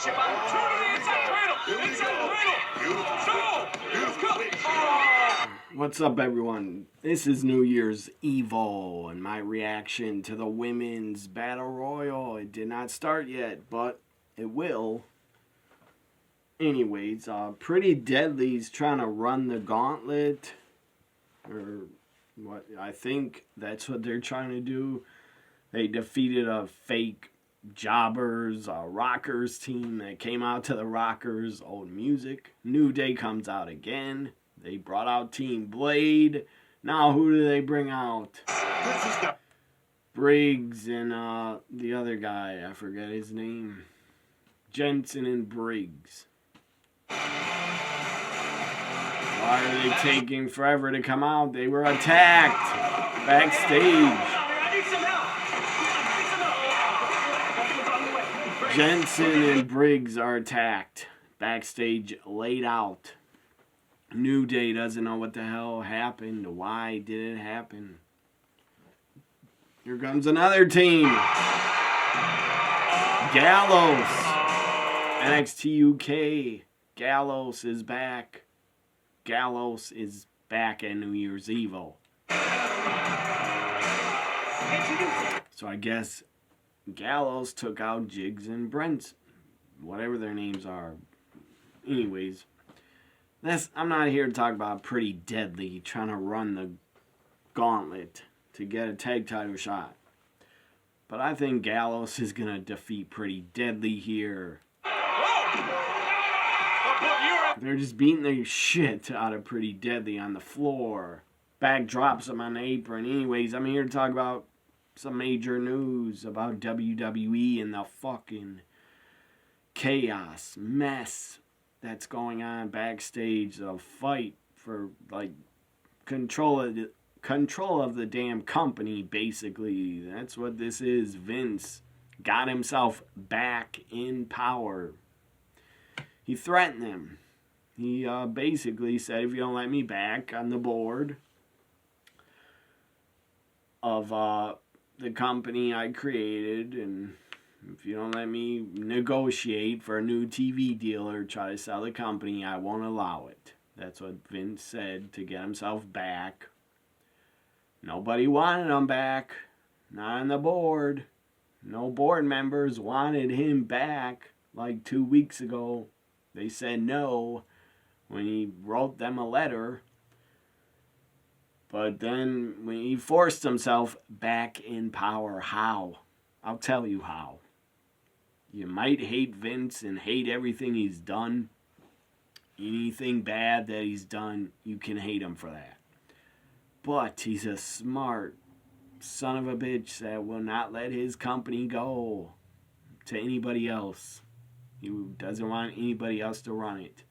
championship opportunity. Inside cradle. Inside cradle. So, let's go. What's up, everyone? This is New Year's Evil and my reaction to the Women's Battle Royal. It did not start yet, but it will. Anyways, Pretty Deadly's trying to run the gauntlet. Or what? I think that's what they're trying to do. They defeated a fake Jobbers, Rockers team that came out to the Rockers' old music. New Day comes out again. They brought out Team Blade. Now who do they bring out? Briggs and the other guy. I forget his name. Jensen and Briggs. Why are they taking forever to come out? They were attacked backstage. Jensen and Briggs are attacked backstage, laid out. New Day doesn't know what the hell happened. Why did it happen? Here comes another team. Gallows. NXT UK. Gallows is back. Gallows is back at New Year's Evil. So I guess Gallows took out Jiggs and Brent. Whatever their names are. Anyways. I'm not here to talk about Pretty Deadly trying to run the gauntlet to get a tag title shot. But I think Gallows is going to defeat Pretty Deadly here. They're just beating the shit out of Pretty Deadly on the floor. Back drops him on the apron. Anyways, I'm here to talk about some major news about WWE and the fucking chaos, mess that's going on backstage. A fight for like control of the damn company, basically. That's what this is. Vince got himself back in power. He threatened them. He basically said, if you don't let me back on the board of the company I created, and if you don't let me negotiate for a new TV deal or try to sell the company, I won't allow it. That's what Vince said to get himself back. Nobody wanted him back. Not on the board. No board members wanted him back like 2 weeks ago. They said no when he wrote them a letter. But then when he forced himself back in power, how? I'll tell you how. You might hate Vince and hate everything he's done. Anything bad that he's done, you can hate him for that. But he's a smart son of a bitch that will not let his company go to anybody else. He doesn't want anybody else to run it.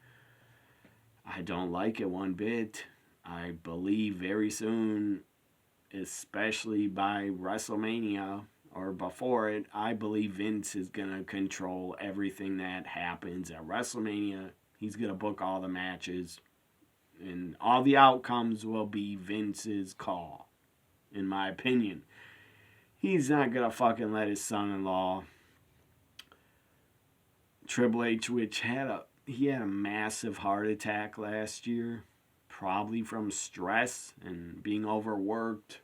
I don't like it one bit. I believe very soon, especially by WrestleMania or before it, I believe Vince is going to control everything that happens at WrestleMania. He's going to book all the matches. And all the outcomes will be Vince's call, in my opinion. He's not going to fucking let his son-in-law, Triple H, which he had a massive heart attack last year. Probably from stress and being overworked.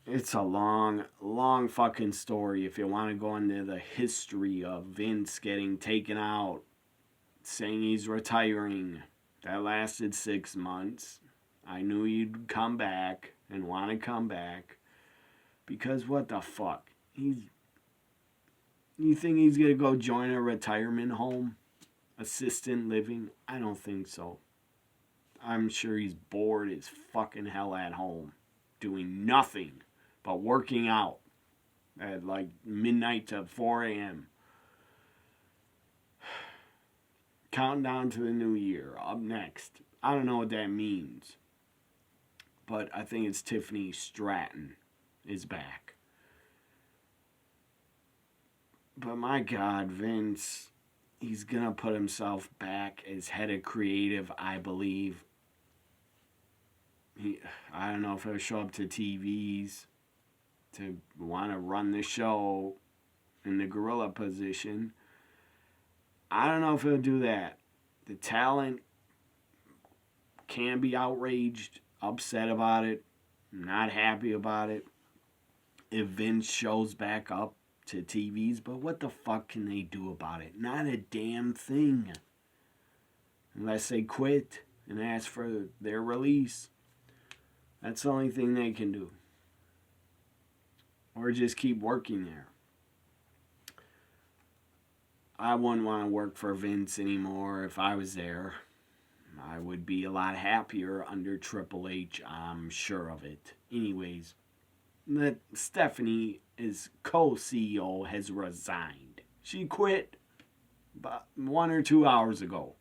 It's a long, long fucking story if you want to go into the history of Vince getting taken out, saying he's retiring. That lasted 6 months. I knew he'd come back and want to come back. Because what the fuck? You think he's going to go join a retirement home? Assistant living? I don't think so. I'm sure he's bored as fucking hell at home. Doing nothing but working out at like midnight to 4 a.m. Counting down to the new year. Up next. I don't know what that means. But I think it's Tiffany Stratton is back. But my God, Vince, he's going to put himself back as head of creative, I believe. I don't know if he'll show up to TVs to want to run the show. in the gorilla position. I don't know if he'll do that. The talent can be outraged, upset about it, not happy about it. If Vince shows back up to TVs, but what the fuck can they do about it? Not a damn thing. Unless they quit and ask for their release. That's the only thing they can do. Or just keep working there. I wouldn't want to work for Vince anymore if I was there. I would be a lot happier under Triple H, I'm sure of it. Anyways, that Stephanie, as co-CEO, has resigned. She quit about 1 or 2 hours ago.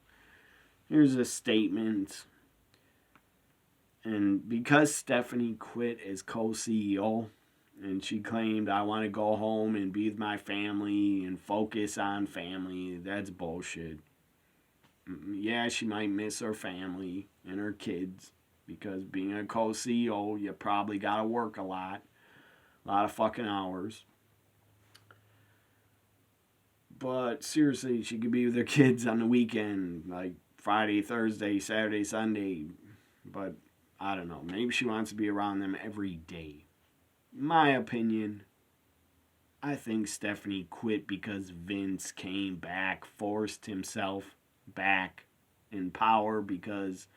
Here's a statement. And because Stephanie quit as co-CEO, and she claimed, I want to go home and be with my family and focus on family, that's bullshit. Yeah, she might miss her family and her kids, because being a co-CEO, you probably got to work a lot of fucking hours. But seriously, she could be with her kids on the weekend, like Friday, Thursday, Saturday, Sunday. But I don't know, maybe she wants to be around them every day. My opinion, I think Stephanie quit because Vince came back, forced himself back in power, because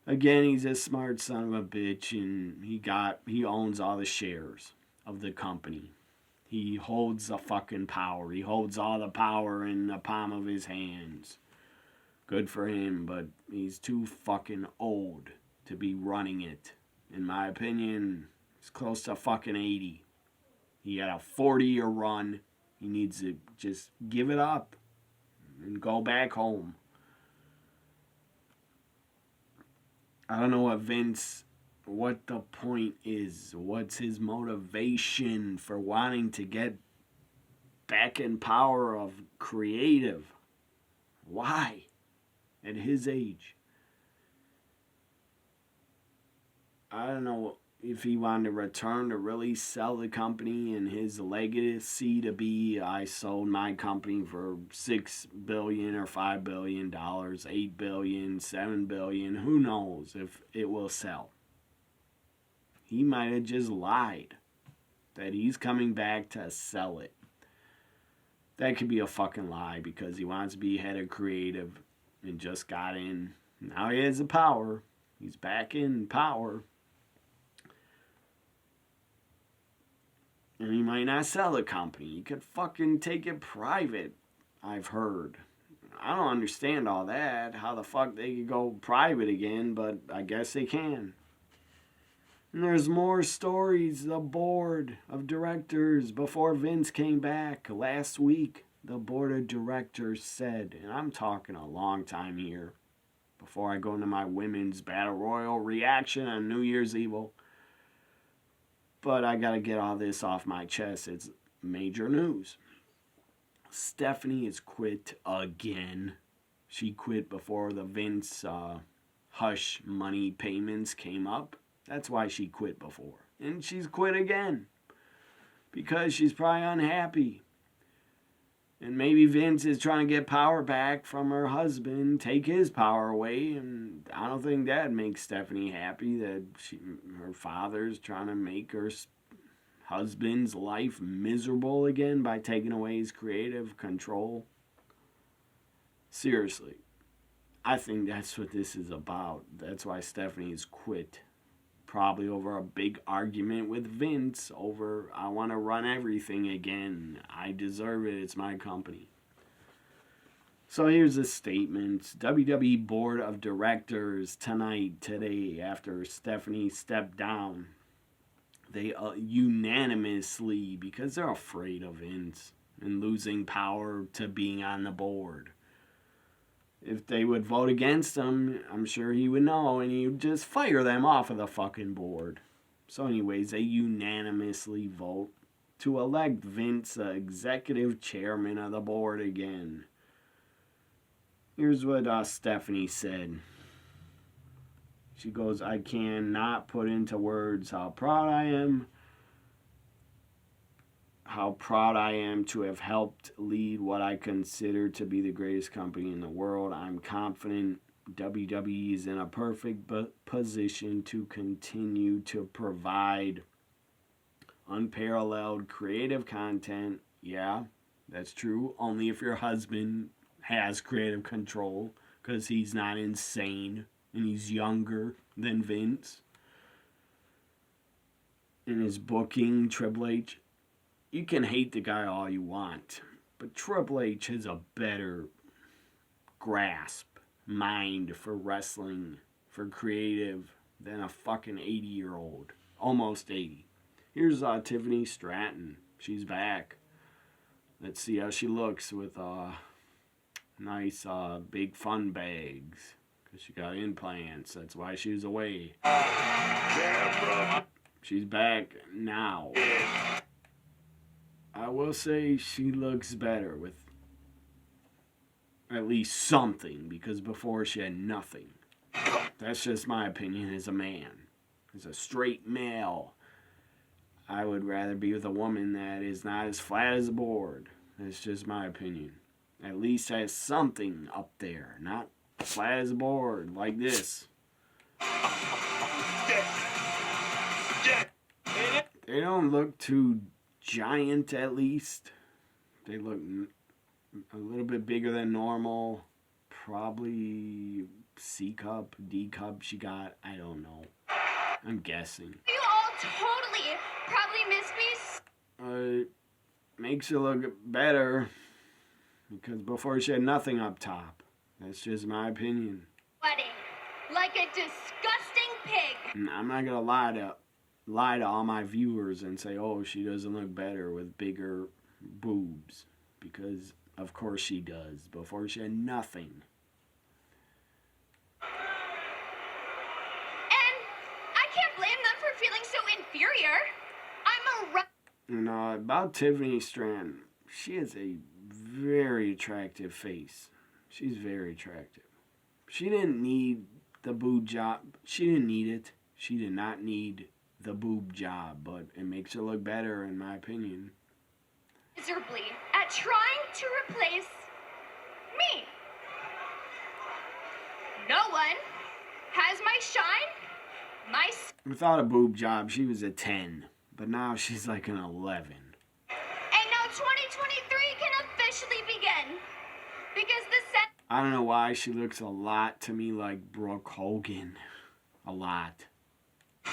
again, he's a smart son of a bitch, and he owns all the shares of the company. He holds the fucking power. He holds all the power in the palm of his hands. Good for him, but he's too fucking old to be running it. In my opinion, he's close to fucking 80. He had a 40-year run. He needs to just give it up and go back home. I don't know what the point is. What's his motivation for wanting to get back in power of creative? Why? At his age. I don't know if he wanted to return to really sell the company, and his legacy to be, I sold my company for $6 billion or $5 billion, $8 billion, $7 billion. Who knows if it will sell? He might have just lied that he's coming back to sell it. That could be a fucking lie, because he wants to be head of creative and just got in. Now he has the power. He's back in power. And he might not sell the company. He could fucking take it private, I've heard. I don't understand all that. How the fuck they could go private again, but I guess they can. And there's more stories. The board of directors, before Vince came back last week, the board of directors said, and I'm talking a long time here, before I go into my women's battle royal reaction on New Year's Evil. But I gotta get all this off my chest. It's major news. Stephanie has quit again. She quit before the Vince hush money payments came up. That's why she quit before. And she's quit again. Because she's probably unhappy. And maybe Vince is trying to get power back from her husband, take his power away, and I don't think that makes Stephanie happy, that her father's trying to make her husband's life miserable again by taking away his creative control. Seriously, I think that's what this is about. That's why Stephanie's quit. Probably over a big argument with Vince over, I want to run everything again. I deserve it. It's my company. So here's a statement. WWE Board of Directors today, after Stephanie stepped down, they unanimously, because they're afraid of Vince and losing power to being on the board. If they would vote against him, I'm sure he would know, and he would just fire them off of the fucking board. So anyways, they unanimously vote to elect Vince executive chairman of the board again. Here's what Stephanie said. She goes, I cannot put into words how proud I am, how proud I am to have helped lead what I consider to be the greatest company in the world. I'm confident WWE is in a perfect position to continue to provide unparalleled creative content. Yeah, that's true. Only if your husband has creative control, because he's not insane and he's younger than Vince. In his booking, Triple H, you can hate the guy all you want, but Triple H has a better grasp, mind for wrestling, for creative, than a fucking 80-year-old. Almost 80. Here's Tiffany Stratton. She's back. Let's see how she looks with nice big fun bags. Because she got implants. That's why she was away. She's back now. I will say she looks better with at least something, because before she had nothing. That's just my opinion as a man. As a straight male, I would rather be with a woman that is not as flat as a board. That's just my opinion. At least has something up there, not flat as a board like this. They don't look too giant, at least. They look a little bit bigger than normal. Probably C cup, D cup she got. I don't know. I'm guessing. You all totally probably missed me. Makes her look better, because before she had nothing up top. That's just my opinion. Sweating like a disgusting pig. I'm not gonna lie to all my viewers and say, oh, she doesn't look better with bigger boobs, because of course she does. Before she had nothing. And I can't blame them for feeling so inferior. I'm a about Tiffany Stratton, she has a very attractive face. She's very attractive. She didn't need the boob job. She didn't need it. She did not need the boob job, but it makes her look better, in my opinion. miserably at trying to replace me. No one has my shine, my... Without a boob job, she was a 10, but now she's like an 11. And now 2023 can officially begin. Because the set... I don't know why she looks a lot to me like Brooke Hogan. A lot. I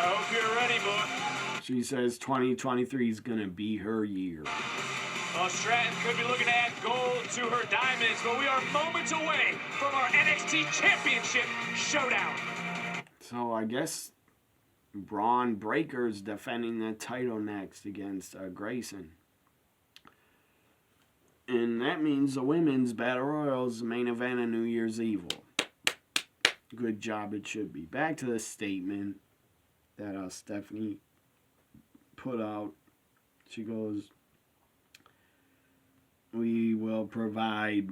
hope you're ready, boy. She says 2023 is going to be her year. Well, Stratton could be looking to add gold to her diamonds, but we are moments away from our NXT Championship showdown. So I guess Braun Breaker's defending the title next against Grayson. And that means the women's Battle Royals main event of New Year's Evil. Good job, it should be. Back to the statement that Stephanie put out. She goes, we will provide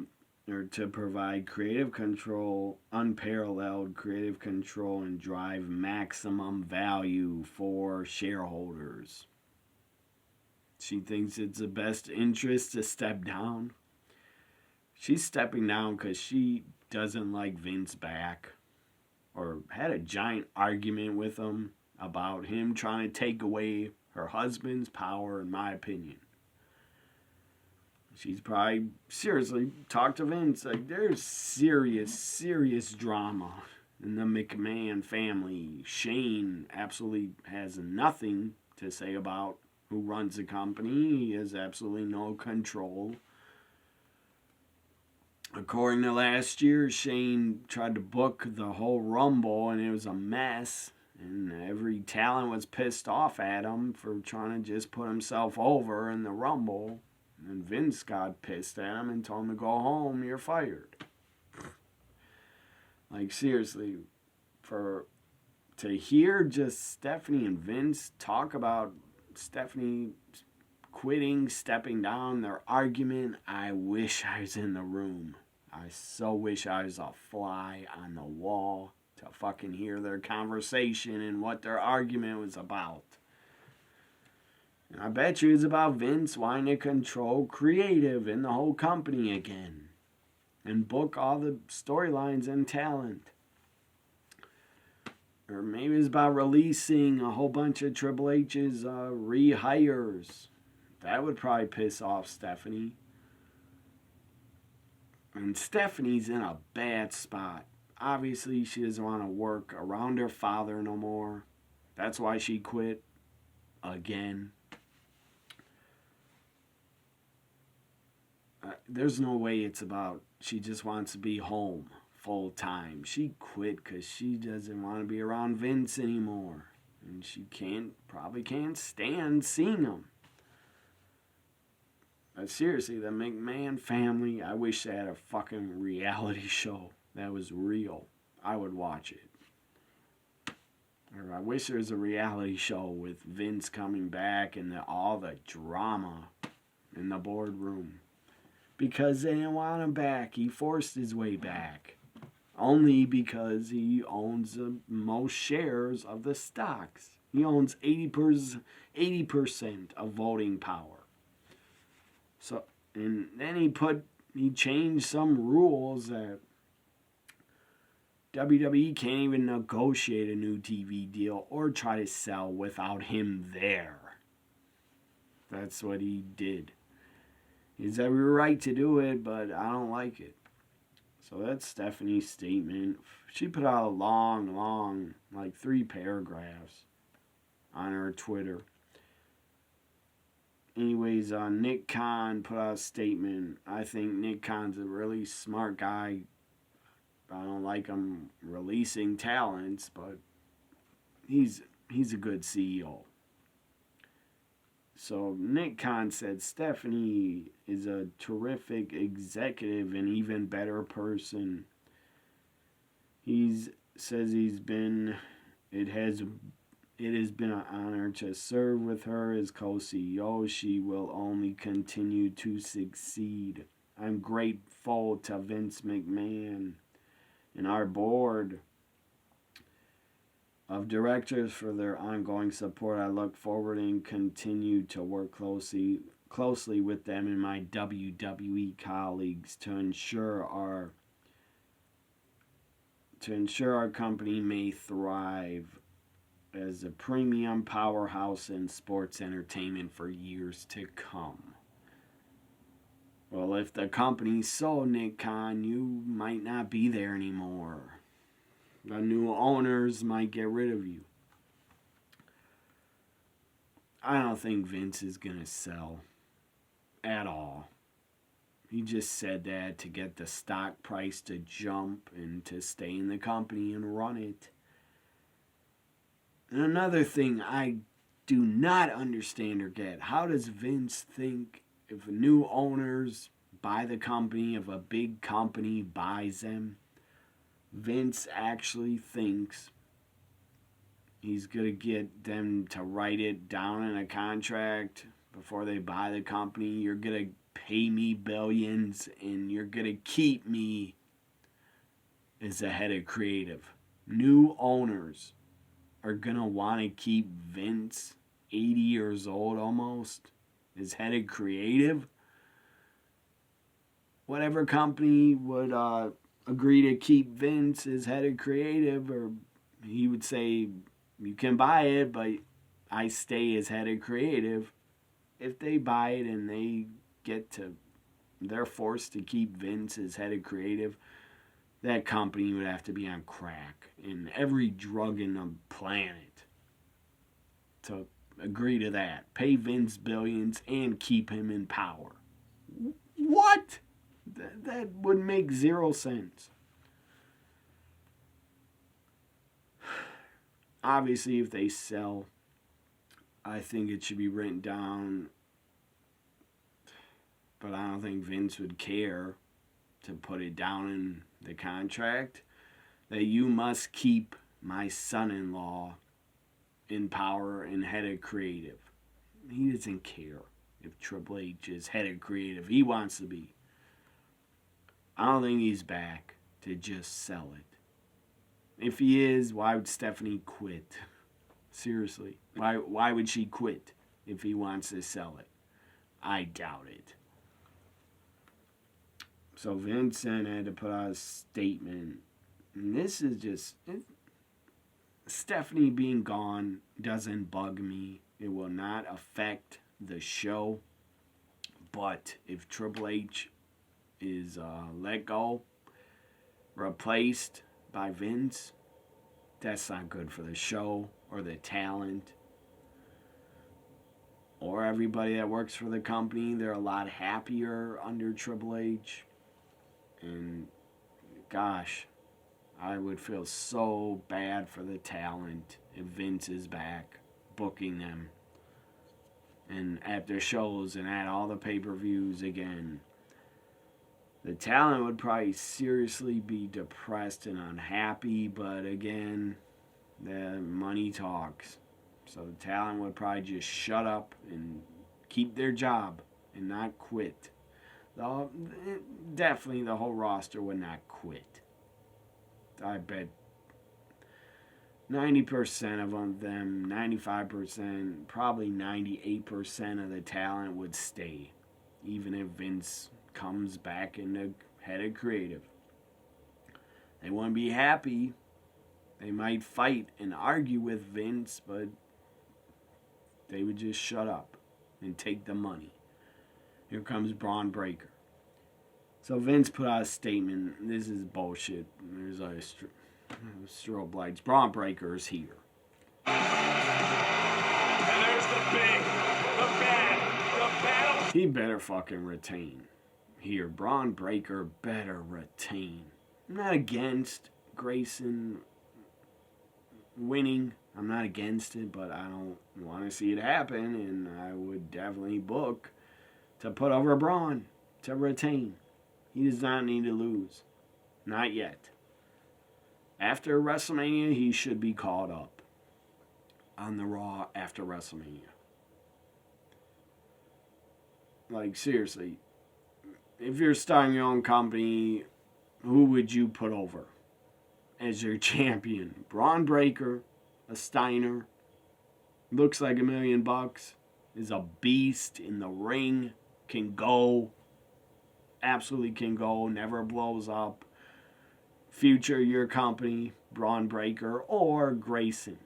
creative control, unparalleled creative control, and drive maximum value for shareholders. She thinks it's the best interest to step down. She's stepping down because she doesn't like Vince back, or had a giant argument with him about him trying to take away her husband's power, in my opinion. She's probably seriously talked to Vince. Like, there's serious drama in the Mcmahon family. Shane absolutely has nothing to say about who runs the company. He has absolutely no control. According to last year, Shane tried to book the whole Rumble, and it was a mess. And every talent was pissed off at him for trying to just put himself over in the Rumble. And Vince got pissed at him and told him to go home, you're fired. Like, seriously, to hear just Stephanie and Vince talk about Stephanie quitting, stepping down, their argument, I wish I was in the room. I so wish I was a fly on the wall to fucking hear their conversation and what their argument was about. And I bet you it's about Vince wanting to control creative in the whole company again. And book all the storylines and talent. Or maybe it's about releasing a whole bunch of Triple H's rehires. That would probably piss off Stephanie. And Stephanie's in a bad spot. Obviously, she doesn't want to work around her father no more. That's why she quit again. There's no way it's about she just wants to be home full time. She quit because she doesn't want to be around Vince anymore. And she probably can't stand seeing him. But seriously, the McMahon family, I wish they had a fucking reality show that was real. I would watch it. Or I wish there was a reality show with Vince coming back and all the drama in the boardroom. Because they didn't want him back. He forced his way back. Only because he owns the most shares of the stocks. He owns 80% of voting power. So, and then he changed some rules that WWE can't even negotiate a new TV deal or try to sell without him there. That's what he did. He has every right to do it, but I don't like it. So that's Stephanie's statement. She put out a long, like 3 paragraphs on her Twitter. Anyways, Nick Khan put out a statement. I think Nick Khan's a really smart guy. I don't like him releasing talents, but he's a good CEO. So Nick Khan said Stephanie is a terrific executive and even better person. He says it has been an honor to serve with her as co-CEO. She will only continue to succeed. I'm grateful to Vince McMahon and our board of directors for their ongoing support. I look forward and continue to work closely with them and my WWE colleagues to ensure our company may thrive as a premium powerhouse in sports entertainment for years to come. Well, if the company's sold, Nick Khan, you might not be there anymore. The new owners might get rid of you. I don't think Vince is going to sell at all. He just said that to get the stock price to jump and to stay in the company and run it. And another thing I do not understand or get, how does Vince think if new owners buy the company, if a big company buys them, Vince actually thinks he's going to get them to write it down in a contract before they buy the company. You're going to pay me billions and you're going to keep me as the head of creative. New owners are going to want to keep Vince, 80 years old almost, as head of creative. Whatever company would agree to keep Vince as head of creative, or he would say, you can buy it, but I stay as head of creative. If they buy it and they're forced to keep Vince as head of creative, that company would have to be on crack and every drug in the planet to agree to that. Pay Vince billions and keep him in power. What? That would make 0 sense. Obviously, if they sell, I think it should be written down. But I don't think Vince would care to put it down in the contract that you must keep my son-in-law in power and head of creative. He doesn't care if Triple H is head of creative. He wants to be. I don't think he's back to just sell it. If he is, why would Stephanie quit? Seriously. Why would she quit? if he wants to sell it. I doubt it. So Vince then had to put out a statement. And this is just... Stephanie being gone doesn't bug me. It will not affect the show. But if Triple H is let go, replaced by Vince, that's not good for the show or the talent or everybody that works for the company. They're a lot happier under Triple H. And gosh, I would feel so bad for the talent if Vince is back booking them and at their shows and at all the pay-per-views again. The talent would probably seriously be depressed and unhappy, but again, the money talks. So the talent would probably just shut up and keep their job and not quit. Definitely the whole roster would not quit. I bet 90% of them, 95%, probably 98% of the talent would stay, even if Vince comes back in the head of creative. They wouldn't be happy. They might fight and argue with Vince, but they would just shut up and take the money. Here comes Braun Breaker. So Vince put out a statement. This is bullshit. There's a strobe lights. Braun Breaker is here. And there's the battle. He better fucking retain. Here, Braun Breaker better retain. I'm not against Grayson winning. I'm not against it, but I don't want to see it happen, and I would definitely book to put over Braun to retain. He does not need to lose. Not yet. After WrestleMania, he should be called up on the Raw after WrestleMania. Like, seriously, if you're starting your own company, who would you put over as your champion? Braun Breaker, a Steiner, looks like $1 million, is a beast in the ring, can go, absolutely can go, never blows up. Future your company, Braun Breaker or Grayson?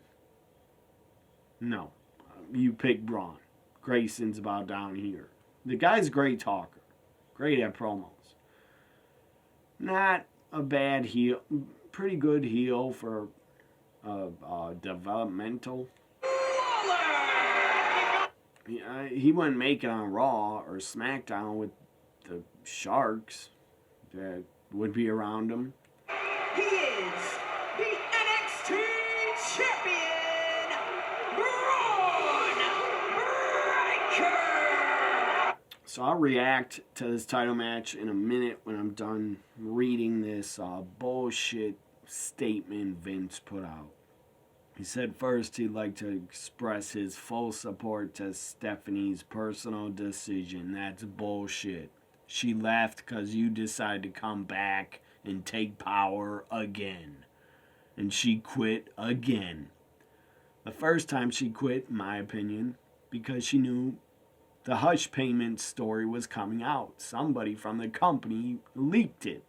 No, you pick Braun. Grayson's about down here. The guy's a great talker, great at promos. Not a bad heel, pretty good heel for developmental. He wouldn't make it on Raw or SmackDown with the Sharks that would be around him. He is the NXT champion, Braun Breaker. So I'll react to this title match in a minute when I'm done reading this bullshit statement Vince put out. He said first he'd like to express his full support to Stephanie's personal decision. That's bullshit. She left because you decided to come back and take power again. And she quit again. The first time she quit, in my opinion, because she knew the hush payment story was coming out. Somebody from the company leaked it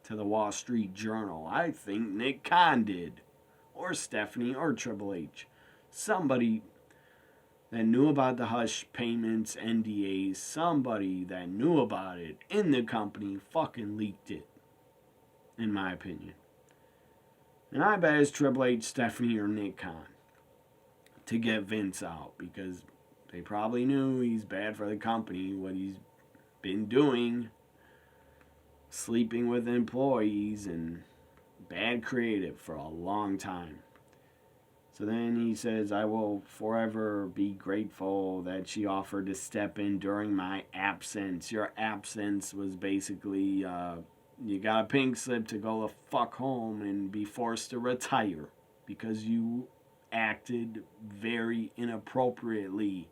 to the Wall Street Journal. I think Nick Khan did. Or Stephanie, or Triple H. Somebody that knew about the hush payments, NDAs, somebody that knew about it in the company fucking leaked it, in my opinion. And I bet it's Triple H, Stephanie, or Nick Khan to get Vince out, because they probably knew he's bad for the company, what he's been doing, sleeping with employees, and bad creative for a long time. So then he says, I will forever be grateful that she offered to step in during my absence. Your absence was basically, you got a pink slip to go the fuck home and be forced to retire because you acted very inappropriately.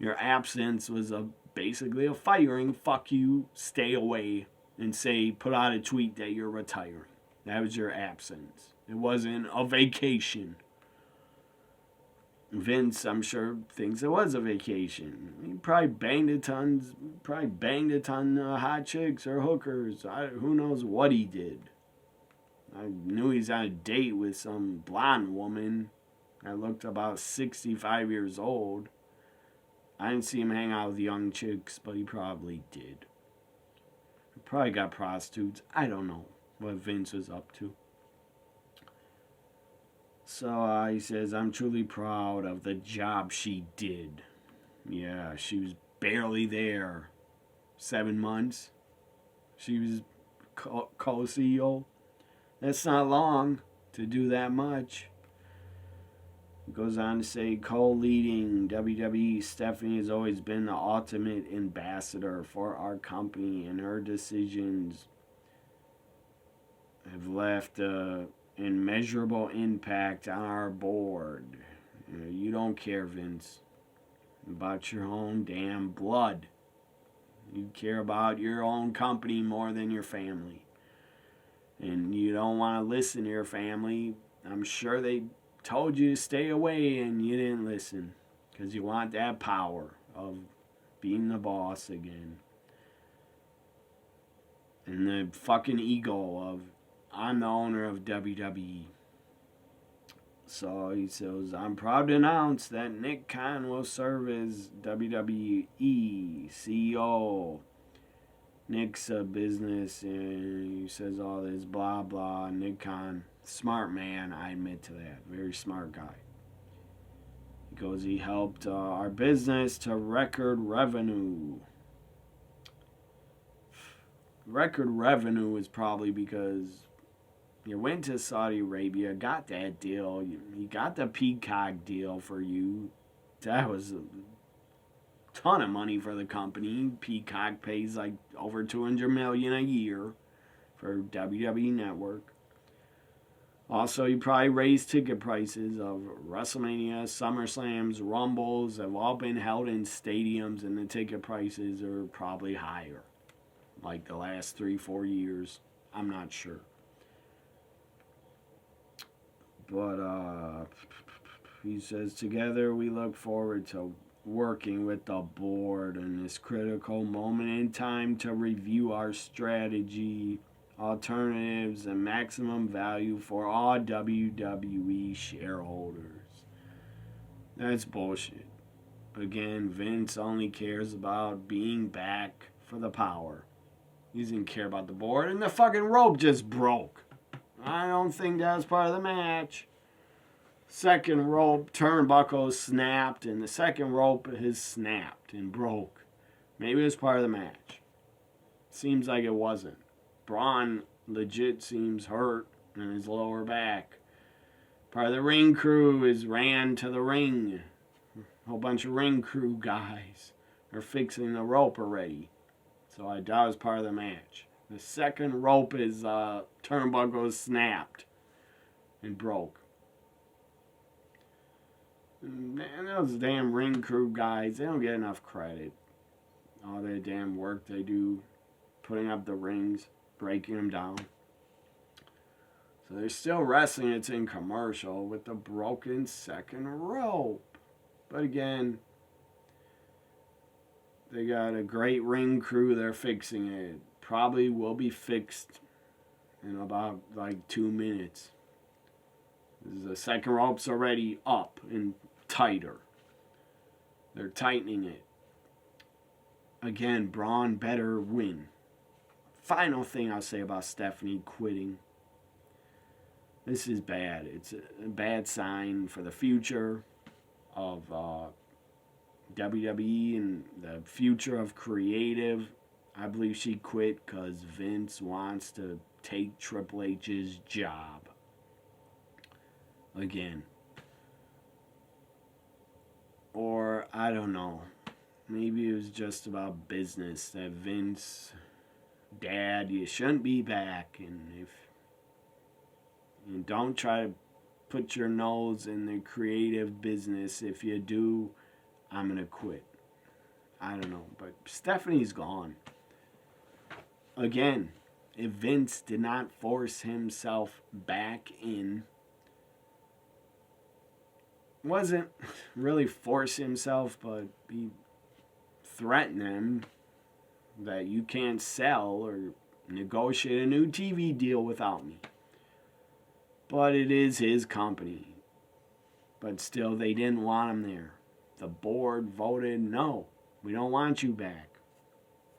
Your absence was basically a firing. Fuck you, stay away, and put out a tweet that you're retiring. That was your absence. It wasn't a vacation. Vince, I'm sure, thinks it was a vacation. He probably banged a ton of hot chicks or hookers. Who knows what he did. I knew he's on a date with some blonde woman that looked about 65 years old. I didn't see him hang out with young chicks, but he probably did. He probably got prostitutes. I don't know what Vince was up to. So he says, I'm truly proud of the job she did. Yeah, she was barely there. 7 months. She was co-CEO. That's not long to do that much. He goes on to say, co-leading WWE, Stephanie has always been the ultimate ambassador for our company, and her decisions have left an immeasurable impact on our board. You don't care, Vince, about your own damn blood. You care about your own company more than your family. And you don't want to listen to your family. I'm sure they told you to stay away and you didn't listen. Because you want that power of being the boss again. And the fucking ego of, I'm the owner of WWE. So he says, I'm proud to announce that Nick Khan will serve as WWE CEO. Nick's a business, and he says all this blah blah. Nick Khan, smart man, I admit to that. Very smart guy. He goes, he helped our business to record revenue. Record revenue is probably because you went to Saudi Arabia, got that deal. You got the Peacock deal for you. That was a ton of money for the company. Peacock pays like over $200 million a year for WWE Network. Also, you probably raised ticket prices of WrestleMania, SummerSlams, Rumbles have all been held in stadiums, and the ticket prices are probably higher. Like the last 3-4 years. I'm not sure. But he says, together we look forward to working with the board in this critical moment in time to review our strategy, alternatives, and maximum value for all WWE shareholders. That's bullshit. Again, Vince only cares about being back for the power. He doesn't care about the board, and the fucking rope just broke. I don't think that was part of the match. Second rope turnbuckle snapped, and the second rope has snapped and broke. Maybe it was part of the match. Seems like it wasn't. Braun legit seems hurt in his lower back. Part of the ring crew is ran to the ring. A whole bunch of ring crew guys are fixing the rope already. So I doubt it was part of the match. The second rope is turnbuckle snapped and broke. Man, those damn ring crew guys, they don't get enough credit. All that damn work they do, putting up the rings, breaking them down. So they're still wrestling, it's in commercial, with the broken second rope. But again, they got a great ring crew, they're fixing it. Probably will be fixed in about like 2 minutes. The second rope's already up and tighter. They're tightening it. Again, Braun better win. Final thing I'll say about Stephanie quitting. This is bad. It's a bad sign for the future of WWE and the future of creative. I believe she quit because Vince wants to take Triple H's job. Again. Or, I don't know. Maybe it was just about business. That Vince, Dad, you shouldn't be back. And don't try to put your nose in the creative business. If you do, I'm going to quit. I don't know. But Stephanie's gone. Again, if Vince did not force himself back in, wasn't really forcing himself, but he threatened them that you can't sell or negotiate a new TV deal without me. But it is his company. But still, they didn't want him there. The board voted, no, we don't want you back.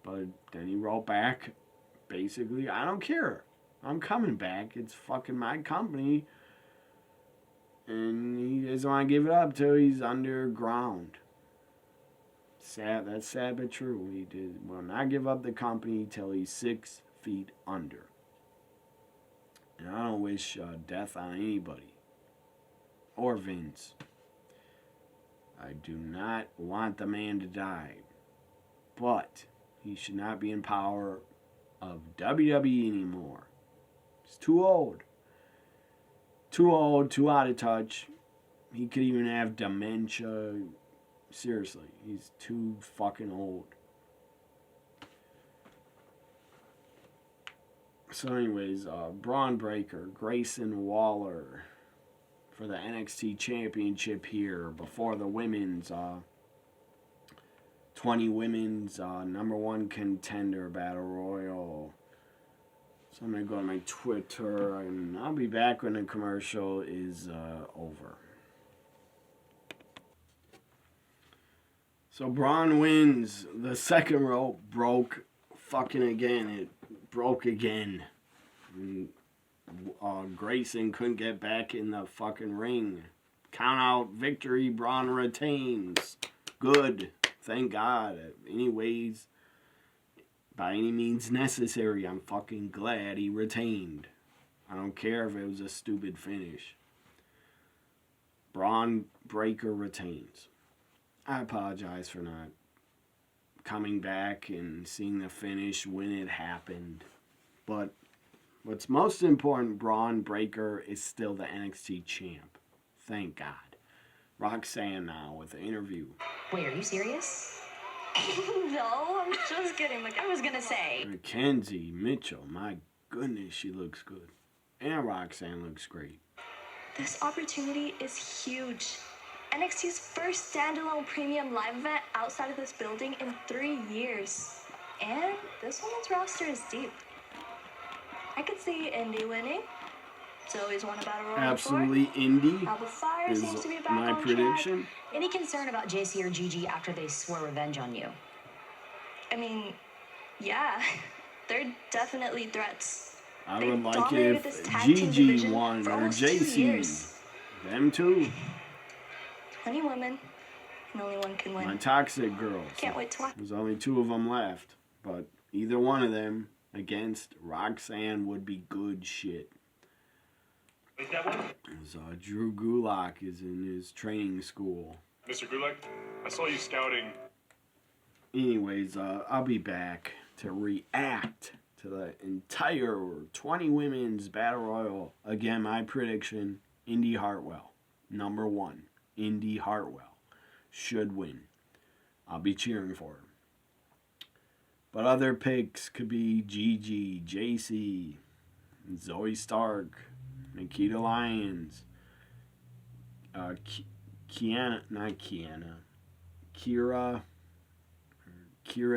But then he wrote back, basically, I don't care. I'm coming back. It's fucking my company. And he doesn't want to give it up till he's underground. Sad, that's sad but true. He will not give up the company till he's 6 feet under. And I don't wish death on anybody. Or Vince. I do not want the man to die. But he should not be in power of WWE anymore. He's too old. Too old, too out of touch. He could even have dementia. Seriously, he's too fucking old. So anyways, Braun Breaker, Grayson Waller for the NXT Championship here before the women's 20 women's number one contender battle royal. So I'm going to go to my Twitter, and I'll be back when the commercial is over. So Braun wins. The second rope broke fucking again. It broke again. And, Grayson couldn't get back in the fucking ring. Count out victory. Braun retains. Good. Thank God. Anyways, by any means necessary, I'm fucking glad he retained. I don't care if it was a stupid finish. Braun Breaker retains. I apologize for not coming back and seeing the finish when it happened. But what's most important, Braun Breaker is still the NXT champ. Thank God. Roxanne now with the interview. Wait, are you serious? No, I'm just kidding. Like I was gonna say. Mackenzie Mitchell, my goodness, she looks good. And Roxanne looks great. This opportunity is huge. NXT's first standalone premium live event outside of this building in 3 years. And this woman's roster is deep. I could see Indy winning. It's always won a battle royal Absolutely, before. Indy Alba Fire is seems to be back my on prediction. track. Any concern about JC or Gigi after they swore revenge on you? I mean, yeah, they're definitely threats. I They've would like it dominated this if tag team Gigi division won for or almost 2 JC. years. Them two. 20 women, and only one can win. My toxic girls. Can't wait to watch. There's only 2 of them left. But either one of them against Roxanne would be good shit. So, Drew Gulak is in his training school. Mr. Gulak, I saw you scouting. Anyways, I'll be back to react to the entire 20 women's battle royal. Again, my prediction, Indy Hartwell. Number 1, Indy Hartwell should win. I'll be cheering for her. But other picks could be Gigi, JC, Zoe Stark, Nikita Lyons, Kira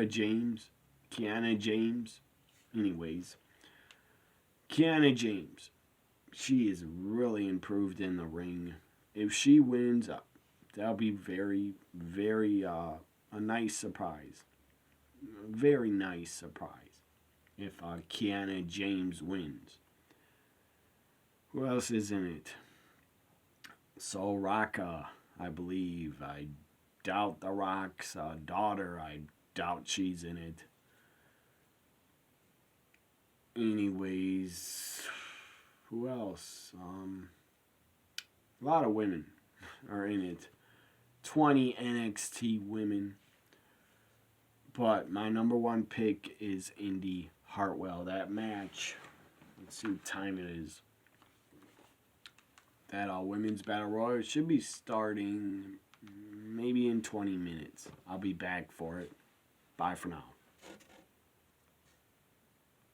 James, Kiana James. Anyways, Kiana James, she is really improved in the ring. If she wins, that'll be very, very a nice surprise. Very nice surprise if Kiana James wins. Who else is in it? Sol Rocca, I believe. I doubt The Rock's daughter. I doubt she's in it. Anyways, who else? A lot of women are in it. 20 NXT women. But my number 1 pick is Indy Hartwell. That match, let's see what time it is. That women's battle royal should be starting maybe in 20 minutes. I'll be back for it. Bye for now.